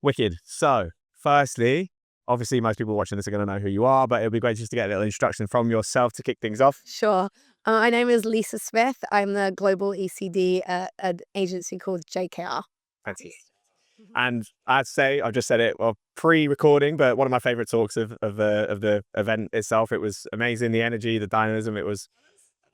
Wicked. So, firstly, obviously, most people watching this are going to know who you are, but it'll be great just to get a little introduction from yourself to kick things off. Sure. My name is Lisa Smith. I'm the global ECD at an agency called JKR. Fantastic. And I'd say, I've just said it, well, pre-recording, but one of my favorite talks of the event itself. It was amazing. The energy, the dynamism, it was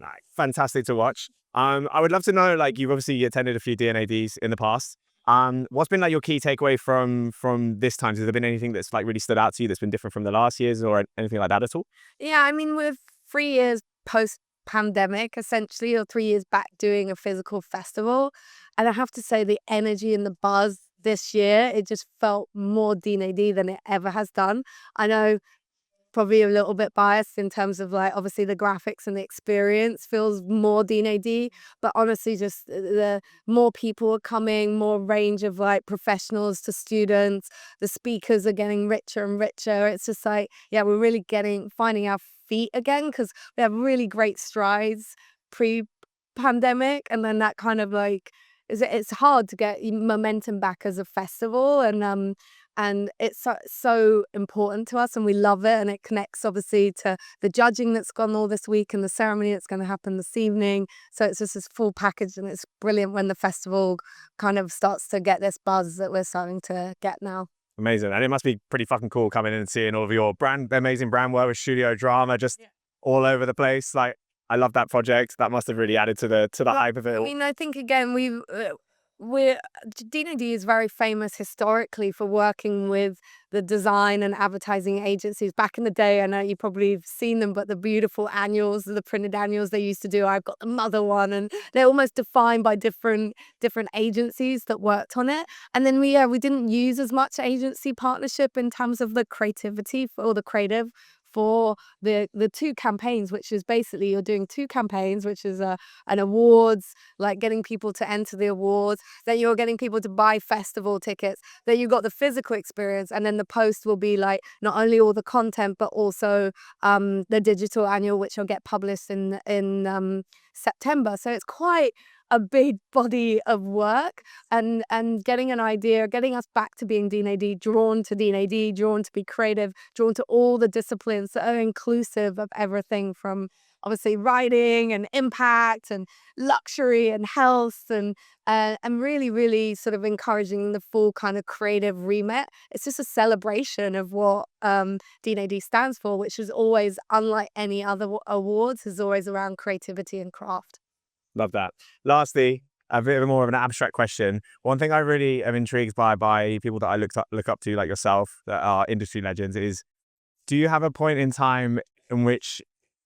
like fantastic to watch. I would love to know, like, you've obviously attended a few D&ADs in the past. What's been like your key takeaway from this time? Has there been anything that's like really stood out to you that's been different from the last years or anything like that at all? Yeah, I mean, we're 3 years post-pandemic, essentially, or 3 years back doing a physical festival. And I have to say, the energy and the buzz this year, it just felt more D&AD than it ever has done. I know probably a little bit biased in terms of like obviously the graphics and the experience feels more D&AD, but honestly just the more people are coming, more range of like professionals to students, the speakers are getting richer and richer. It's just like, yeah, we're really finding our feet again because we have really great strides pre-pandemic, and then that kind of like it's hard to get momentum back as a festival, and it's so important to us and we love it, and it connects obviously to the judging that's gone all this week and the ceremony that's going to happen this evening. So it's just this full package, and it's brilliant when the festival kind of starts to get this buzz that we're starting to get now. Amazing. And it must be pretty fucking cool coming in and seeing all of your amazing brand work with studio drama just all over the place. Like, I love that project. That must have really added to the hype of it I all. mean, I think again, we're D&AD is very famous historically for working with the design and advertising agencies. Back in the day, I know you probably have seen them, but the beautiful annuals, the printed annuals they used to do, I've got the mother one, and they're almost defined by different agencies that worked on it. And then we didn't use as much agency partnership in terms of the creativity for the creative for the two campaigns, which is basically you're doing two campaigns, which is an awards, like getting people to enter the awards, then you're getting people to buy festival tickets, then you've got the physical experience, and then the post will be like not only all the content but also the digital annual, which will get published in September. So it's quite a big body of work, and getting an idea, getting us back to being D&AD, drawn to D&AD, drawn to be creative, drawn to all the disciplines that are inclusive of everything from obviously writing and impact and luxury and health, and really sort of encouraging the full kind of creative remit. It's just a celebration of what D&AD stands for, which is always, unlike any other awards, is always around creativity and craft. Love that. Lastly, a bit more of an abstract question. One thing I really am intrigued by people that I look up to, like yourself, that are industry legends, is do you have a point in time in which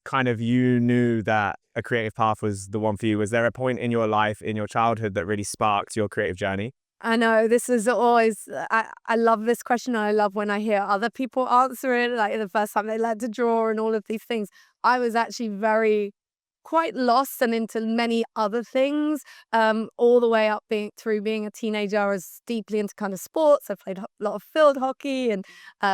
kind of you knew that a creative path was the one for you? Was there a point in your life, in your childhood, that really sparked your creative journey? I know this is always, I love this question. I love when I hear other people answer it, like the first time they learned to draw and all of these things. I was actually quite lost and into many other things, all the way up through being a teenager. I was deeply into kind of sports. I played a lot of field hockey and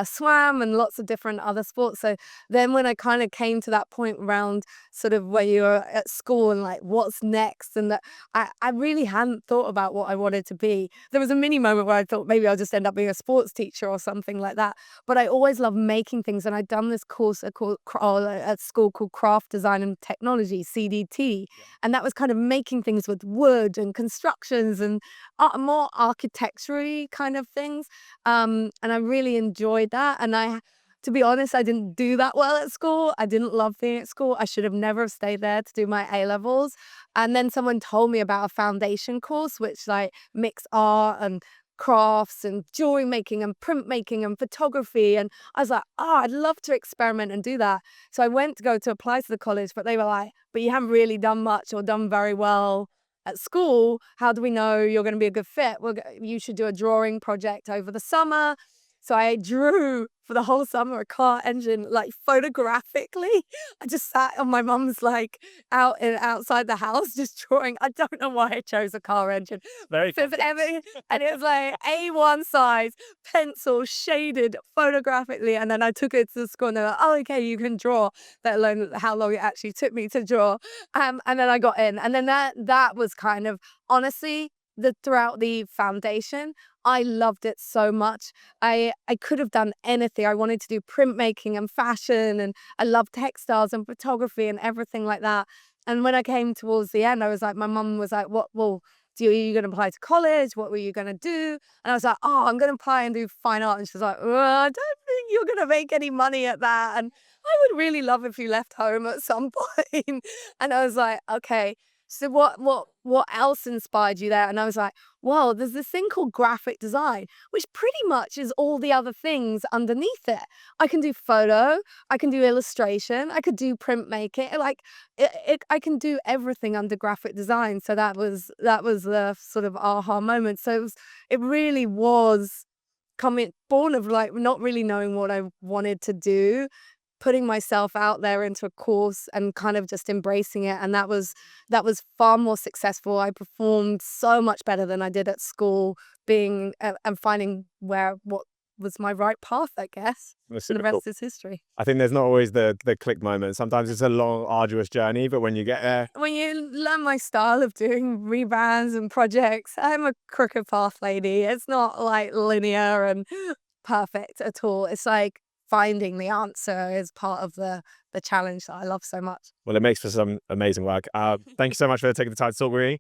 swam and lots of different other sports. So then when I kind of came to that point around sort of where you're at school and like what's next, and that I really hadn't thought about what I wanted to be. There was a mini moment where I thought maybe I'll just end up being a sports teacher or something like that. But I always loved making things, and I'd done this course at school called Craft Design and Technology, CDT, and that was kind of making things with wood and constructions and more architecture-y kind of things, and I really enjoyed that. And to be honest, I didn't do that well at school. I didn't love being at school. I should have never have stayed there to do my A-levels. And then someone told me about a foundation course which like mixed art and crafts and jewelry making and printmaking and photography, and I was like, oh, I'd love to experiment and do that. So I went to go to apply to the college, but they were like, but you haven't really done much or done very well at school. How do we know you're going to be a good fit? Well, you should do a drawing project over the summer. So I drew for the whole summer a car engine, like photographically. I just sat on my mum's like outside the house just drawing. I don't know why I chose a car engine. Very And it was like A1 size, pencil, shaded photographically. And then I took it to the school and they were like, oh, okay, you can draw, let alone how long it actually took me to draw. And then I got in. And then that was kind of, honestly, throughout the foundation, I loved it so much. I could have done anything. I wanted to do printmaking and fashion, and I loved textiles and photography and everything like that. And when I came towards the end, I was like, my mum was like, "What? Well, are you going to apply to college? What were you going to do?" And I was like, "Oh, I'm going to apply and do fine art." And she's like, "Well, I don't think you're going to make any money at that. And I would really love if you left home at some point." And I was like, "Okay. So what else inspired you there?" And I was like, "Well, there's this thing called graphic design, which pretty much is all the other things underneath it. I can do photo, I can do illustration, I could do printmaking, like I can do everything under graphic design." So that was the sort of aha moment. So it really was coming born of like not really knowing what I wanted to do, putting myself out there into a course and kind of just embracing it. And that was far more successful. I performed so much better than I did at school, being and finding what was my right path, I guess. That's And the super cool. rest is history. I think there's not always the click moment. Sometimes it's a long, arduous journey, but when you get there, When you learn my style of doing rebrands and projects, I'm a crooked path lady. It's not like linear and perfect at all. It's like finding the answer is part of the challenge that I love so much. well, it makes for some amazing work. Thank you so much for taking the time to talk with me.